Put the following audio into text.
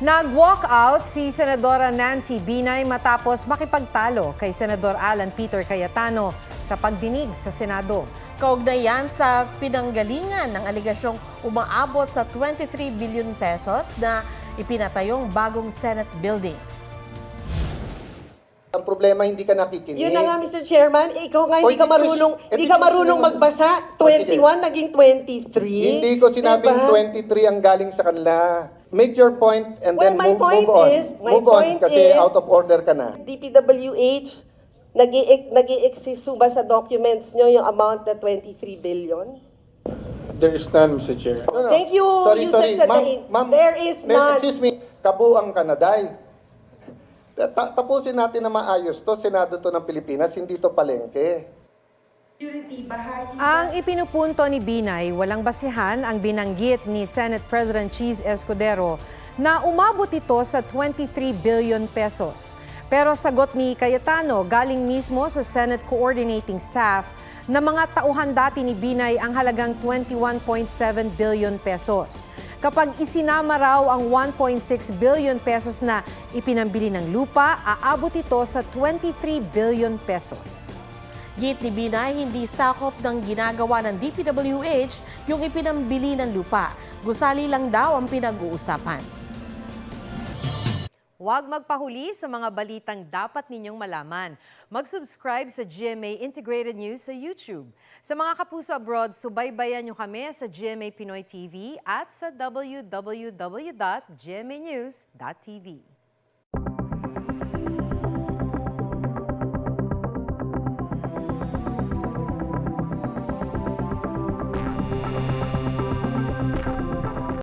Nag-walk out si Senadora Nancy Binay matapos makipagtalo kay Senador Alan Peter Cayetano sa pagdinig sa Senado. Kaugnay yan sa pinanggalingan ng aligasyong umaabot sa 23 billion pesos na ipinatayong bagong Senate building. Ang problema, hindi ka nakikinig. Yun na nga, Mr. Chairman, ikaw nga hindi Oy, ka marunong magbasa. 21 naging 23. Hindi ko sinabing Diba? 23 ang galing sa kanila. Make your point and Well, then my move point on. is- my Move on point kasi is- out of order ka na. DPWH, nag-i-exist ba sa documents nyo yung amount na 23 billion? There is none, Mr. Chair. No, no. Thank you, Yusek Sadain. There is none. Excuse me, kabuang Kanaday. Tapusin natin na maayos to. Senado to ng Pilipinas, hindi to palengke. Ang ipinupunto ni Binay, walang basihan ang binanggit ni Senate President Cheese Escudero na umabot ito sa 23 billion pesos. Pero sagot ni Cayetano, galing mismo sa Senate Coordinating Staff na mga tauhan dati ni Binay ang halagang 21.7 billion pesos. Kapag isinama raw ang 1.6 billion pesos na ipinambili ng lupa, aabot ito sa 23 billion pesos. Git ni Binay, hindi sakop ng ginagawa ng DPWH yung ipinambili ng lupa. Gusali lang daw ang pinag-uusapan. Huwag magpahuli sa mga balitang dapat ninyong malaman. Mag-subscribe sa GMA Integrated News sa YouTube. Sa mga kapuso abroad, subaybayan nyo kami sa GMA Pinoy TV at sa www.gmanews.tv.